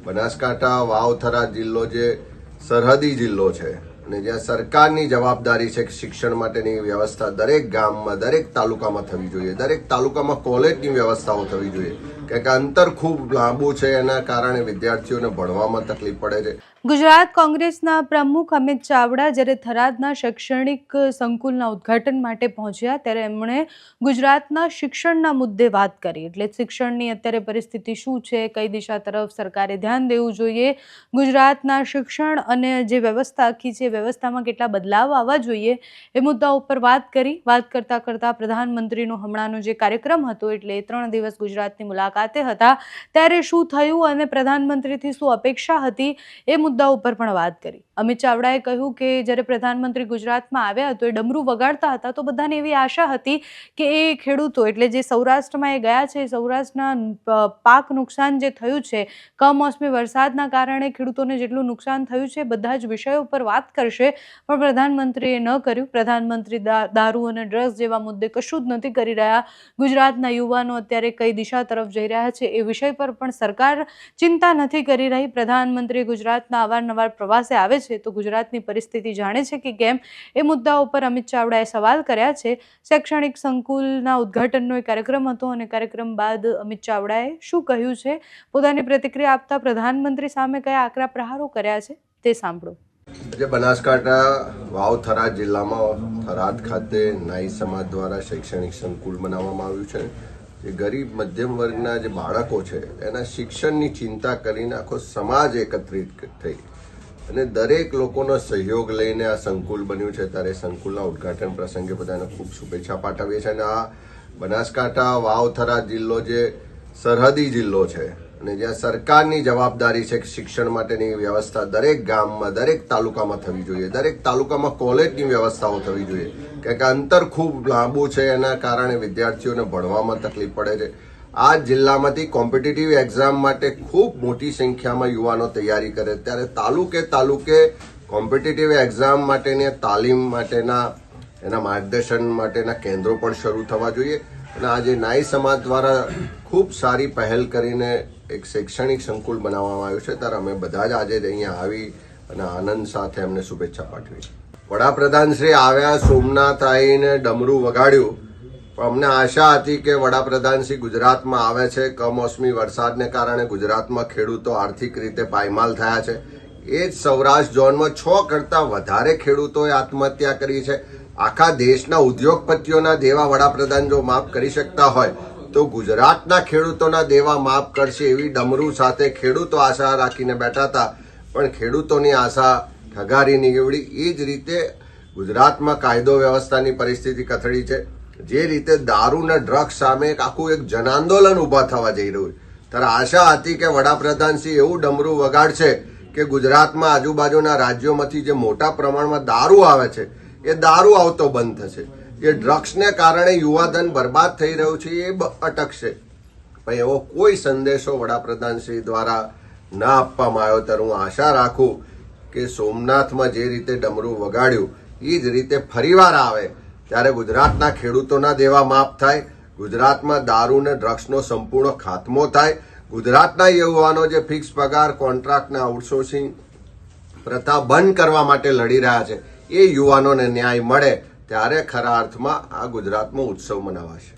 બનાસકાંઠા વાવ-થરાદ જિલ્લો જે સરહદી જિલ્લો છે અને જ્યાં સરકારની જવાબદારી છે કે શિક્ષણ માટેની વ્યવસ્થા દરેક ગામમાં દરેક તાલુકામાં થવી જોઈએ, દરેક તાલુકામાં કોલેજની વ્યવસ્થાઓ થવી જોઈએ, કારણ કે અંતર ખૂબ લાંબુ છે, એના કારણે વિદ્યાર્થીઓને ભણવામાં તકલીફ પડે છે। ગુજરાત કોંગ્રેસના પ્રમુખ અમિત ચાવડા જ્યારે થરાદના શૈક્ષણિક સંકુલના ઉદ્ઘાટન માટે પહોંચ્યા ત્યારે એમણે ગુજરાતના શિક્ષણના મુદ્દે વાત કરી। એટલે શિક્ષણની અત્યારે પરિસ્થિતિ શું છે, કઈ દિશા તરફ સરકારે ધ્યાન દેવું જોઈએ, ગુજરાતના શિક્ષણ અને જે વ્યવસ્થા આખી છે વ્યવસ્થામાં કેટલા બદલાવ આવવા જોઈએ એ મુદ્દા ઉપર વાત કરી। વાત કરતાં કરતાં પ્રધાનમંત્રીનો હમણાંનો જે કાર્યક્રમ હતો એટલે 3 દિવસ ગુજરાતની મુલાકાતે હતા ત્યારે શું થયું અને પ્રધાનમંત્રીથી શું અપેક્ષા હતી એ મુદ્દા ઉપર પણ વાત કરી। અમિત ચાવડાએ કહ્યું કે જ્યારે પ્રધાનમંત્રી ગુજરાતમાં આવ્યા તો એ ડમરું વગાડતા હતા તો બધાને એવી આશા હતી કે એ ખેડૂતો એટલે જે સૌરાષ્ટ્રમાં એ ગયા છે, સૌરાષ્ટ્રના પાક નુકસાન જે થયું છે, કમોસમી વરસાદના કારણે ખેડૂતોને જેટલું નુકસાન થયું છે બધા જ વિષયો ઉપર વાત કરશે, પણ પ્રધાનમંત્રીએ ન કર્યું। પ્રધાનમંત્રી દારૂ અને ડ્રગ્સ જેવા મુદ્દે કશું જ નથી કરી રહ્યા। ગુજરાતના યુવાનો અત્યારે કઈ દિશા તરફ જઈ રહ્યા છે એ વિષય પર પણ સરકાર ચિંતા નથી કરી રહી। પ્રધાનમંત્રી ગુજરાતના અવારનવાર પ્રવાસે આવે છે તો ગુજરાતની પરિસ્થિતિ જાણે છે કે કેમ એ મુદ્દા ઉપર અમિત ચાવડાએ સવાલ કર્યા છે। શૈક્ષણિક સંકુલના ઉદ્ઘાટનનો એક કાર્યક્રમ હતો અને કાર્યક્રમ બાદ અમિત ચાવડાએ શું કહ્યું છે, પોતાની પ્રતિક્રિયા આપતા પ્રધાનમંત્રી સામે કયા આકરા પ્રહારો કર્યા છે તે સાંભળો। આજે બનાસકાંઠા વાવ-થરાદ જિલ્લામાં થરાદ ખાતે નાઈ સમાજ દ્વારા શૈક્ષણિક સંકુલ બનાવવામાં આવ્યું છે। જે ગરીબ મધ્યમ વર્ગના જે બાળકો છે એના શિક્ષણની ચિંતા કરીને આખો સમાજ એકત્રિત થઈ અને દરેક લોકોનો સહયોગ લઈને આ સંકુલ બન્યું છે। ત્યારે સંકુલના ઉદ્ઘાટન પ્રસંગે બધાને ખૂબ શુભેચ્છા પાઠવીએ છીએ। અને આ બનાસકાંઠા વાવ-થરાદ જિલ્લો જે સરહદી જિલ્લો છે અને જ્યાં સરકારની જવાબદારી છે કે શિક્ષણ માટેની વ્યવસ્થા દરેક ગામમાં દરેક તાલુકામાં થવી જોઈએ, દરેક તાલુકામાં કોલેજની વ્યવસ્થાઓ થવી જોઈએ, કારણ કે અંતર ખૂબ લાંબુ છે, એના કારણે વિદ્યાર્થીઓને ભણવામાં તકલીફ પડે છે। આ જિલ્લામાંથી કોમ્પિટિટિવ એક્ઝામ માટે ખૂબ મોટી સંખ્યામાં યુવાનો તૈયારી કરે, ત્યારે તાલુકે કોમ્પિટિટિવ એક્ઝામ માટેની તાલીમ માટેના એના માર્ગદર્શન માટેના કેન્દ્રો પણ શરૂ થવા જોઈએ। અને આજે નાઈ સમાજ દ્વારા ખૂબ સારી પહેલ કરીને એક શૈક્ષણિક સંકુલ બનાવવામાં આવ્યું છે, ત્યારે અમે બધા જ આજે અહીંયા આવી અને આનંદ સાથે એમને શુભેચ્છા પાઠવી। વડાપ્રધાન શ્રી આવ્યા, સોમનાથ આવીને ડમરું વગાડ્યું, પણ અમને આશા હતી કે વડાપ્રધાન શ્રી ગુજરાતમાં આવે છે, કમોસમી વરસાદને કારણે ગુજરાતમાં ખેડૂતો આર્થિક રીતે પાયમાલ થયા છે। એ જ સૌરાષ્ટ્ર ઝોનમાં 6 કરતાં વધારે ખેડૂતોએ આત્મહત્યા કરી છે। આખા દેશના ઉદ્યોગપતિઓના દેવા વડાપ્રધાન જો માફ કરી શકતા હોય તો ગુજરાતના ખેડૂતોના દેવા માફ કરશે એવી ડમરૂ સાથે ખેડૂતો આશા રાખીને બેઠા હતા, પણ ખેડૂતોની આશા ઠગારી નીવડી। એ જ રીતે ગુજરાતમાં કાયદો વ્યવસ્થાની પરિસ્થિતિ કથળી છે। જે રીતે દારૂના ડ્રગ્સ સામે આખું એક જન આંદોલન ઊભા થવા જઈ રહ્યું છે, ત્યારે આશા હતી કે વડાપ્રધાન શ્રી એવું ડમરું વગાડશે કે ગુજરાતમાં આજુબાજુના રાજ્યોમાંથી જે મોટા પ્રમાણમાં દારૂ આવે છે એ દારૂ આવતો બંધ થશે, જે ડ્રગ્સને કારણે યુવાધન બરબાદ થઈ રહ્યું છે એ અટકશે, પણ એવો કોઈ સંદેશો વડાપ્રધાન શ્રી દ્વારા ના આપવામાં આવ્યો। ત્યારે હું આશા રાખું કે સોમનાથમાં જે રીતે ડમરું વગાડ્યું એ જ રીતે ફરીવાર આવે ત્યારે ગુજરાતના ખેડૂતોના દેવા માફ થાય, ગુજરાતમાં દારૂ અને ડ્રગ્સનો સંપૂર્ણ ખાત્મો થાય, ગુજરાતના યુવાનો જે ફિક્સ પગાર કોન્ટ્રાક્ટના આઉટસોર્સિંગ પ્રથા બંધ કરવા માટે લડી રહ્યા છે એ યુવાનોને ન્યાય મળે, ત્યારે ખરા અર્થમાં આ ગુજરાતમાં ઉત્સવ મનાવાશે।